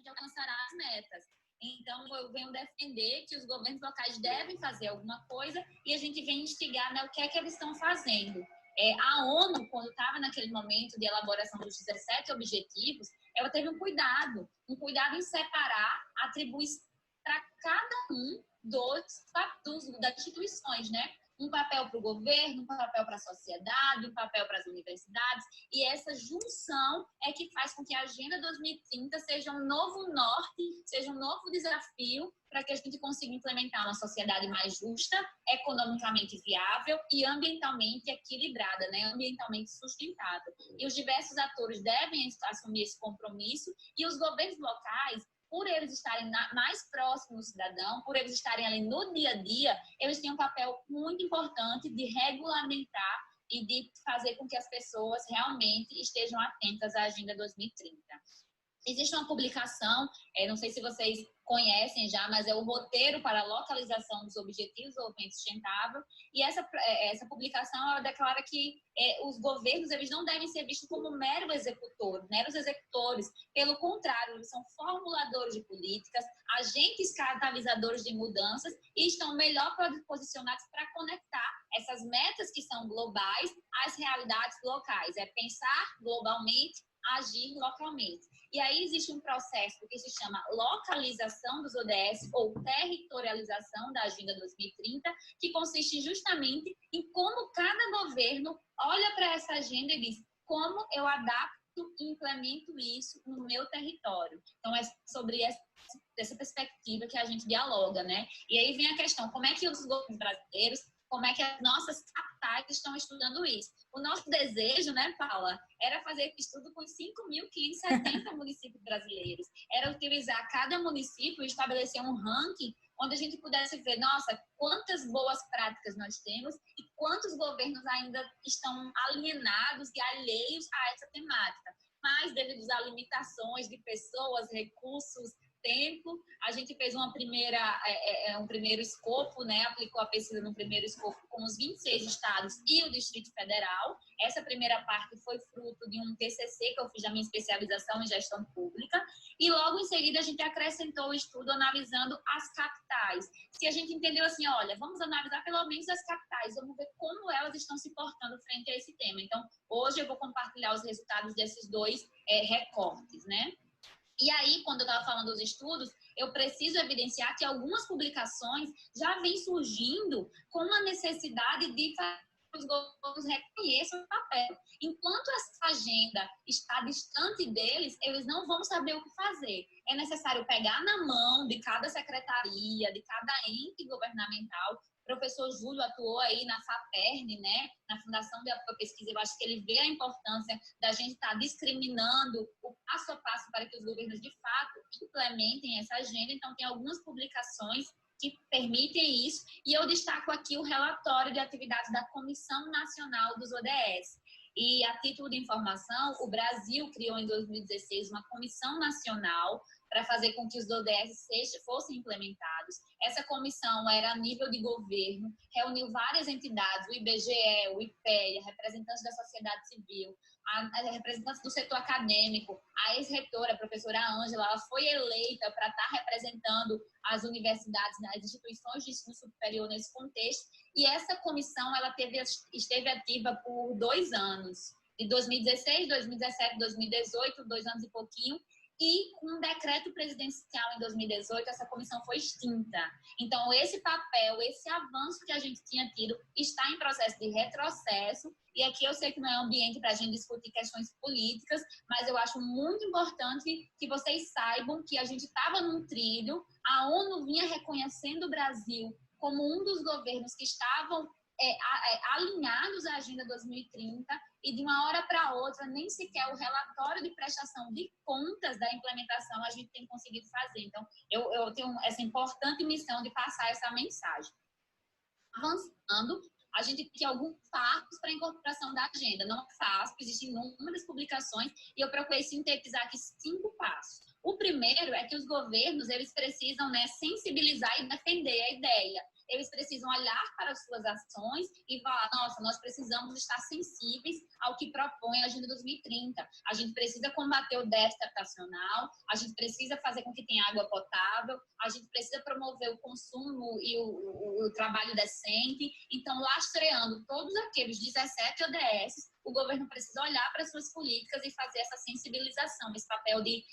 gente alcançará as metas. Então, eu venho defender que os governos locais devem fazer alguma coisa e a gente vem instigar, né, o que é que eles estão fazendo. A ONU, quando estava naquele momento de elaboração dos 17 objetivos, ela teve um cuidado em separar atribuições para cada um das instituições, né? Um papel para o governo, um papel para a sociedade, um papel para as universidades, e essa junção é que faz com que a Agenda 2030 seja um novo norte, seja um novo desafio para que a gente consiga implementar uma sociedade mais justa, economicamente viável e ambientalmente equilibrada, né? Ambientalmente sustentável. E os diversos atores devem assumir esse compromisso, e os governos locais, por eles estarem mais próximos do cidadão, por eles estarem ali no dia a dia, eles têm um papel muito importante de regulamentar e de fazer com que as pessoas realmente estejam atentas à Agenda 2030. Existe uma publicação, não sei se vocês conhecem já, mas é o Roteiro para a Localização dos Objetivos de Desenvolvimento Sustentável, e essa publicação ela declara que os governos eles não devem ser vistos como meros executores, pelo contrário, eles são formuladores de políticas, agentes catalisadores de mudanças e estão melhor posicionados para conectar essas metas que são globais às realidades locais, pensar globalmente, agir localmente. E aí existe um processo que se chama localização dos ODS ou territorialização da Agenda 2030, que consiste justamente em como cada governo olha para essa agenda e diz como eu adapto e implemento isso no meu território. Então, é sobre essa perspectiva que a gente dialoga, né? E aí vem a questão, como é que os governos brasileiros, como é que as nossas capitais estão estudando isso? O nosso desejo, né, Paula, era fazer estudo com 5.570 municípios brasileiros. Era utilizar cada município e estabelecer um ranking onde a gente pudesse ver, nossa, quantas boas práticas nós temos e quantos governos ainda estão alienados e alheios a essa temática. Mas, devido às limitações de pessoas, recursos, tempo, a gente fez um primeiro escopo, né? Aplicou a pesquisa no primeiro escopo com os 26 estados e o Distrito Federal. Essa primeira parte foi fruto de um TCC que eu fiz da minha especialização em gestão pública, e logo em seguida a gente acrescentou o estudo analisando as capitais. Se a gente entendeu assim, olha, vamos analisar pelo menos as capitais, vamos ver como elas estão se portando frente a esse tema. Então, hoje eu vou compartilhar os resultados desses dois recortes, né? E aí, quando eu estava falando dos estudos, eu preciso evidenciar que algumas publicações já vêm surgindo com a necessidade de fazer que os governos reconheçam o papel. Enquanto essa agenda está distante deles, eles não vão saber o que fazer. É necessário pegar na mão de cada secretaria, de cada ente governamental. O professor Júlio atuou aí na FAPERN, né, na Fundação de Apoio à Pesquisa. Eu acho que ele vê a importância da gente estar discriminando o passo a passo para que os governos, de fato, implementem essa agenda. Então, tem algumas publicações que permitem isso. E eu destaco aqui o relatório de atividades da Comissão Nacional dos ODS. E, a título de informação, o Brasil criou em 2016 uma comissão nacional para fazer com que os ODS fossem implementados. Essa comissão era a nível de governo, reuniu várias entidades, o IBGE, o IPEA, representantes da sociedade civil, representantes do setor acadêmico. A ex-reitora, a professora Ângela, ela foi eleita para estar representando as universidades, as instituições de ensino superior nesse contexto, e essa comissão ela esteve ativa por 2 anos, de 2016, 2017, 2018, 2 anos e pouquinho, e com um decreto presidencial em 2018, essa comissão foi extinta. Então, esse papel, esse avanço que a gente tinha tido está em processo de retrocesso, e aqui eu sei que não é ambiente para a gente discutir questões políticas, mas eu acho muito importante que vocês saibam que a gente estava num trilho, a ONU vinha reconhecendo o Brasil como um dos governos que estavam alinhados à Agenda 2030, e de uma hora para outra, nem sequer o relatório de prestação de contas da implementação a gente tem conseguido fazer. Então, eu tenho essa importante missão de passar essa mensagem. Avançando, a gente tem alguns passos para a incorporação da agenda. Não é fácil, existem inúmeras publicações, e eu procurei sintetizar aqui 5 passos. O primeiro é que os governos eles precisam, né, sensibilizar e defender a ideia. eles precisam olhar para as suas ações e falar, nossa, nós precisamos estar sensíveis ao que propõe a Agenda 2030. A gente precisa combater o déficit habitacional, a gente precisa fazer com que tenha água potável, a gente precisa promover o consumo e o trabalho decente. Então, lastreando todos aqueles 17 ODS, o governo precisa olhar para as suas políticas e fazer essa sensibilização, esse papel de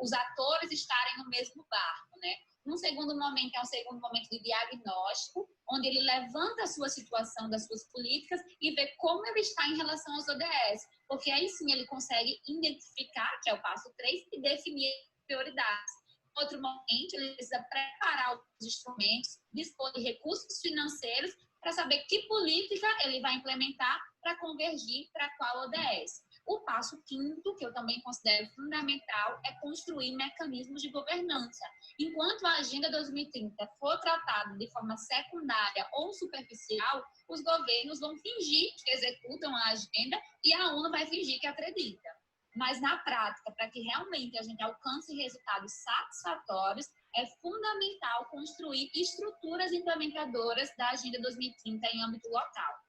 os atores estarem no mesmo barco, né? Num segundo momento, é um segundo momento de diagnóstico, onde ele levanta a sua situação das suas políticas e vê como ele está em relação aos ODS, porque aí sim ele consegue identificar, que é o passo 3, e definir prioridades. Em outro momento, ele precisa preparar os instrumentos, dispor de recursos financeiros para saber que política ele vai implementar para convergir para qual ODS. O passo 5º, que eu também considero fundamental, é construir mecanismos de governança. Enquanto a Agenda 2030 for tratada de forma secundária ou superficial, os governos vão fingir que executam a agenda e a ONU vai fingir que acredita. Mas, na prática, para que realmente a gente alcance resultados satisfatórios, é fundamental construir estruturas implementadoras da Agenda 2030 em âmbito local.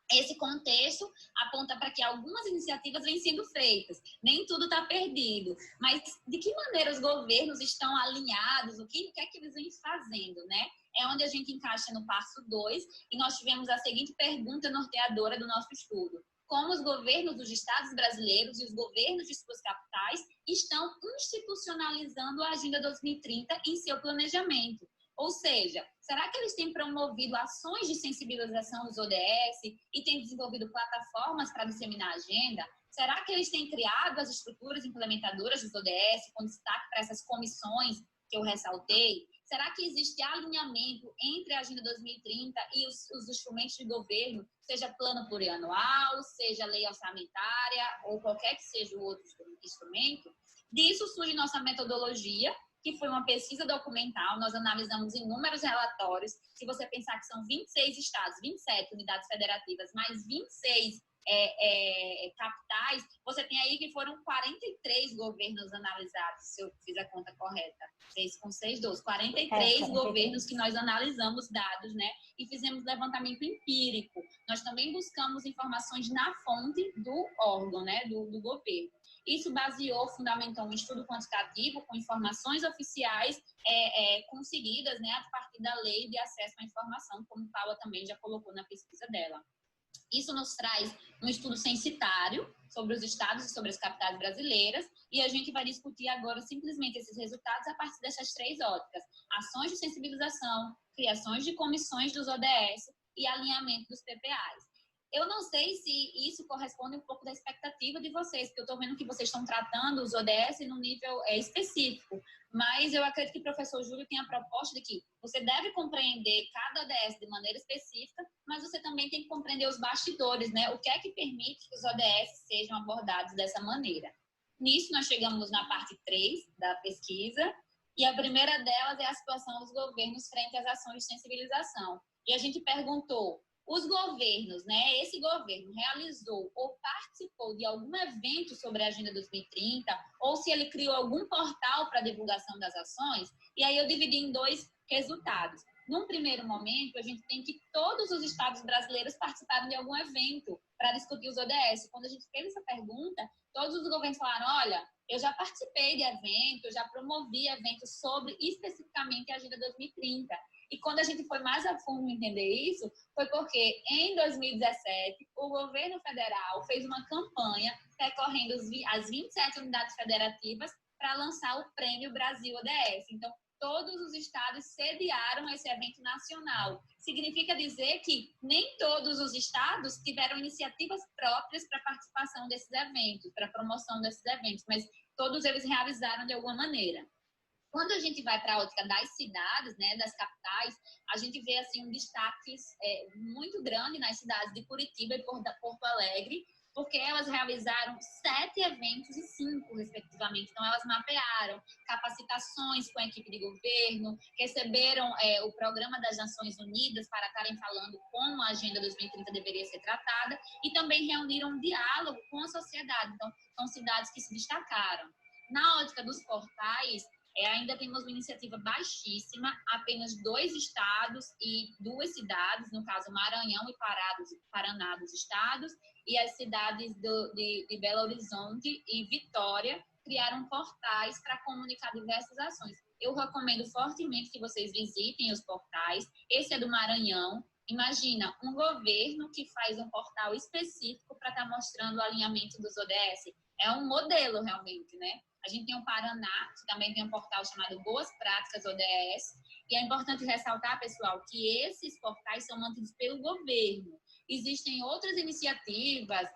Esse contexto aponta para que algumas iniciativas vêm sendo feitas, nem tudo está perdido, mas de que maneira os governos estão alinhados, o que é que eles vêm fazendo, né? É onde a gente encaixa no passo 2 e nós tivemos a seguinte pergunta norteadora do nosso estudo: como os governos dos estados brasileiros e os governos de suas capitais estão institucionalizando a Agenda 2030 em seu planejamento? Ou seja, será que eles têm promovido ações de sensibilização dos ODS e têm desenvolvido plataformas para disseminar a agenda? Será que eles têm criado as estruturas implementadoras dos ODS, com destaque para essas comissões que eu ressaltei? Será que existe alinhamento entre a Agenda 2030 e os instrumentos de governo, seja plano plurianual, seja lei orçamentária ou qualquer que seja o outro instrumento? Disso surge nossa metodologia, que foi uma pesquisa documental. Nós analisamos inúmeros relatórios. Se você pensar que são 26 estados, 27 unidades federativas, mais 26 capitais, você tem aí que foram 43 governos analisados, se eu fiz a conta correta. 6 com 6, 12. 43 governos que nós analisamos dados, né? E fizemos levantamento empírico. Nós também buscamos informações na fonte do órgão, né? Do governo. Isso baseou, fundamentou um estudo quantitativo com informações oficiais conseguidas, né, a partir da lei de acesso à informação, como Paula também já colocou na pesquisa dela. Isso nos traz um estudo censitário sobre os estados e sobre as capitais brasileiras, e a gente vai discutir agora simplesmente esses resultados a partir dessas 3 óticas: ações de sensibilização, criações de comissões dos ODS e alinhamento dos PPAs. Eu não sei se isso corresponde um pouco da expectativa de vocês, porque eu estou vendo que vocês estão tratando os ODS num nível específico, mas eu acredito que o professor Júlio tem a proposta de que você deve compreender cada ODS de maneira específica, mas você também tem que compreender os bastidores, né? O que é que permite que os ODS sejam abordados dessa maneira. Nisso, nós chegamos na parte 3 da pesquisa, e a primeira delas é a situação dos governos frente às ações de sensibilização. E a gente perguntou: os governos, né? Esse governo realizou ou participou de algum evento sobre a Agenda 2030, ou se ele criou algum portal para divulgação das ações? E aí eu dividi em 2 resultados. Num primeiro momento, a gente tem que todos os estados brasileiros participaram de algum evento para discutir os ODS. Quando a gente fez essa pergunta, todos os governos falaram: olha, eu já participei de evento, eu já promovi eventos sobre especificamente a Agenda 2030. E quando a gente foi mais a fundo entender isso, foi porque em 2017 o governo federal fez uma campanha recorrendo às 27 unidades federativas para lançar o Prêmio Brasil ODS. Então, todos os estados sediaram esse evento nacional. Significa dizer que nem todos os estados tiveram iniciativas próprias para participação desses eventos, para promoção desses eventos, mas todos eles realizaram de alguma maneira. Quando a gente vai para a ótica das cidades, né, das capitais, a gente vê assim, um destaque muito grande nas cidades de Curitiba e Porto Alegre, porque elas realizaram 7 eventos e 5, respectivamente. Então, elas mapearam capacitações com a equipe de governo, receberam o Programa das Nações Unidas para estarem falando como a Agenda 2030 deveria ser tratada, e também reuniram um diálogo com a sociedade. Então, são cidades que se destacaram. Na ótica dos portais, ainda temos uma iniciativa baixíssima, apenas 2 estados e 2 cidades, no caso Maranhão e Paraná dos estados, e as cidades de Belo Horizonte e Vitória criaram portais para comunicar diversas ações. Eu recomendo fortemente que vocês visitem os portais. Esse é do Maranhão. Imagina, um governo que faz um portal específico para estar mostrando o alinhamento dos ODS. É um modelo, realmente, né? A gente tem o Paraná, que também tem um portal chamado Boas Práticas ODS. E é importante ressaltar, pessoal, que esses portais são mantidos pelo governo. Existem outras iniciativas,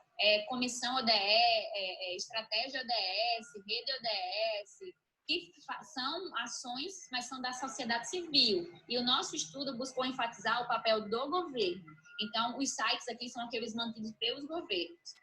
Comissão ODE, Estratégia ODS, Rede ODS, que são ações, mas são da sociedade civil. E o nosso estudo buscou enfatizar o papel do governo. Então, os sites aqui são aqueles mantidos pelos governos.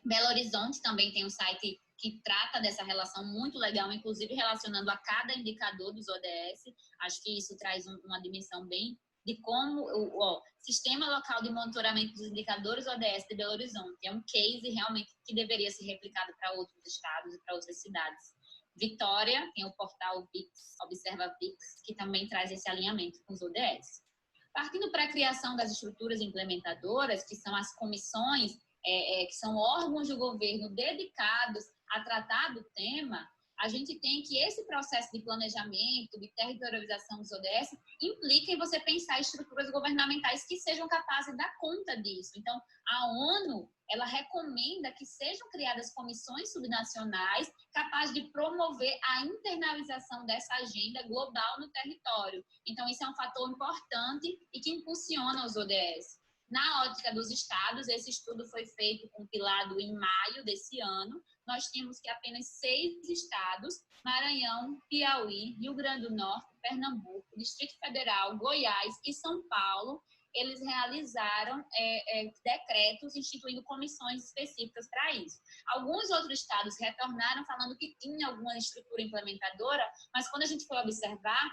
Belo Horizonte também tem um site que trata dessa relação muito legal, inclusive relacionando a cada indicador dos ODS. Acho que isso traz uma dimensão bem de como o Sistema Local de Monitoramento dos Indicadores ODS de Belo Horizonte é um case realmente que deveria ser replicado para outros estados e para outras cidades. Vitória tem o portal VIX, Observa VIX, que também traz esse alinhamento com os ODS. Partindo para a criação das estruturas implementadoras, que são as comissões, que são órgãos do governo dedicados a tratar do tema, a gente tem que esse processo de planejamento, de territorialização dos ODS, implica em você pensar estruturas governamentais que sejam capazes de dar conta disso. Então, a ONU, ela recomenda que sejam criadas comissões subnacionais capazes de promover a internalização dessa agenda global no território. Então, isso é um fator importante e que impulsiona os ODS. Na ótica dos estados, esse estudo foi feito, compilado em maio desse ano. Nós temos que apenas 6 estados, Maranhão, Piauí, Rio Grande do Norte, Pernambuco, Distrito Federal, Goiás e São Paulo, eles realizaram decretos instituindo comissões específicas para isso. Alguns outros estados retornaram falando que tinha alguma estrutura implementadora, mas quando a gente foi observar,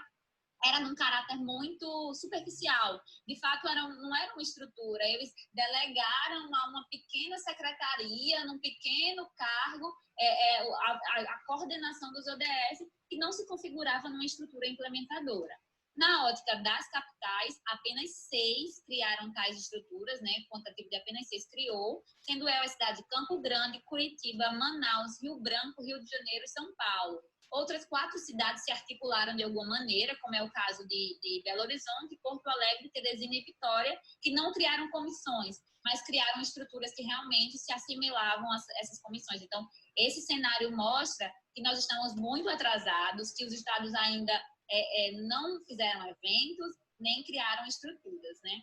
era num caráter muito superficial. De fato, não era uma estrutura. Eles delegaram a uma pequena secretaria, num pequeno cargo, a coordenação dos ODS, que não se configurava numa estrutura implementadora. Na ótica das capitais, apenas 6 criaram tais estruturas, né? Quantitativo de apenas 6 criou, sendo a cidade de Campo Grande, Curitiba, Manaus, Rio Branco, Rio de Janeiro e São Paulo. Outras 4 cidades se articularam de alguma maneira, como é o caso de Belo Horizonte, Porto Alegre, Teresina e Vitória, que não criaram comissões, mas criaram estruturas que realmente se assimilavam a essas comissões. Então, esse cenário mostra que nós estamos muito atrasados, que os estados ainda não fizeram eventos, nem criaram estruturas, né?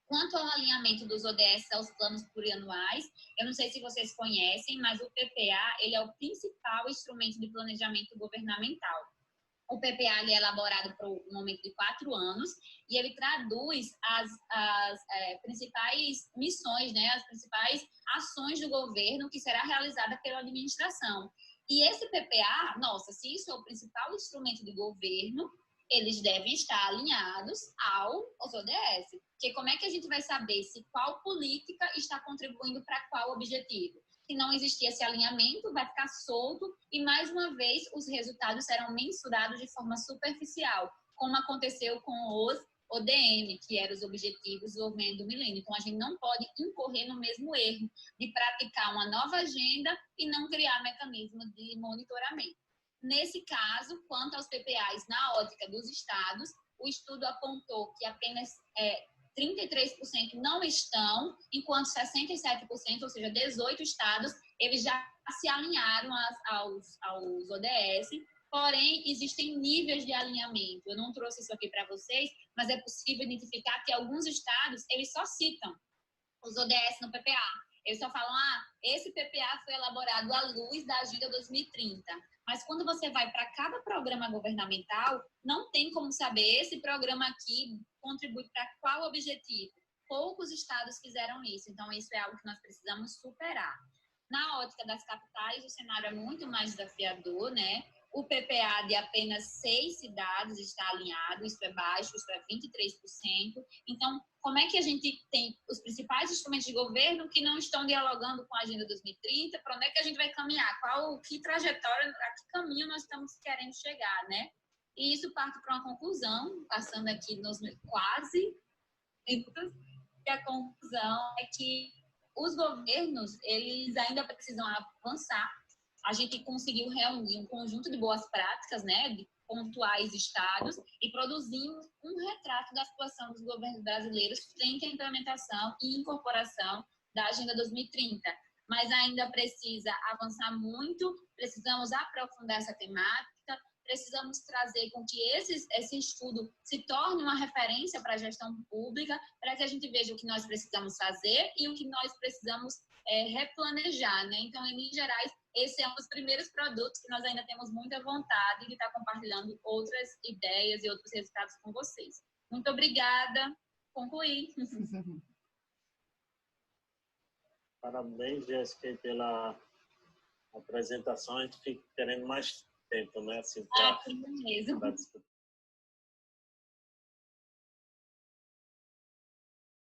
Quanto ao alinhamento dos ODS aos planos plurianuais, eu não sei se vocês conhecem, mas o PPA ele é o principal instrumento de planejamento governamental. O PPA ele é elaborado por um momento de 4 anos e ele traduz as principais missões, né, as principais ações do governo que será realizada pela administração. E esse PPA, nossa, se isso é o principal instrumento de governo, eles devem estar alinhados aos ODS. Porque como é que a gente vai saber se qual política está contribuindo para qual objetivo? Se não existir esse alinhamento, vai ficar solto e, mais uma vez, os resultados serão mensurados de forma superficial, como aconteceu com os ODM, que eram os Objetivos de Desenvolvimento do Milênio. Então, a gente não pode incorrer no mesmo erro de praticar uma nova agenda e não criar mecanismo de monitoramento. Nesse caso, quanto aos PPAs na ótica dos estados, o estudo apontou que apenas 33% não estão, enquanto 67%, ou seja, 18 estados, eles já se alinharam aos ODS, porém, existem níveis de alinhamento. Eu não trouxe isso aqui para vocês, mas é possível identificar que alguns estados, eles só citam os ODS no PPA. Eles só falam, esse PPA foi elaborado à luz da Agenda 2030. Mas quando você vai para cada programa governamental, não tem como saber esse programa aqui contribui para qual objetivo. Poucos estados fizeram isso, então isso é algo que nós precisamos superar. Na ótica das capitais, o cenário é muito mais desafiador, né? O PPA de apenas 6 cidades está alinhado, isso é baixo, isso é 23%. Então, como é que a gente tem os principais instrumentos de governo que não estão dialogando com a Agenda 2030? Para onde é que a gente vai caminhar? Que trajetória, a que caminho nós estamos querendo chegar, né? E isso parte para uma conclusão, passando aqui nos quase minutos, e a conclusão é que os governos, eles ainda precisam avançar. A gente conseguiu reunir um conjunto de boas práticas, né, de pontuais estados, e produzimos um retrato da situação dos governos brasileiros frente à implementação e incorporação da Agenda 2030. Mas ainda precisa avançar muito, precisamos aprofundar essa temática, precisamos trazer com que esse estudo se torne uma referência para a gestão pública, para que a gente veja o que nós precisamos fazer e o que nós precisamos replanejar, né? Então, em linhas gerais, esse é um dos primeiros produtos que nós ainda temos muita vontade de estar compartilhando outras ideias e outros resultados com vocês. Muito obrigada. Concluí. Parabéns, Jéssica, pela apresentação. A gente fica querendo mais tempo, né? Assim, para discutir.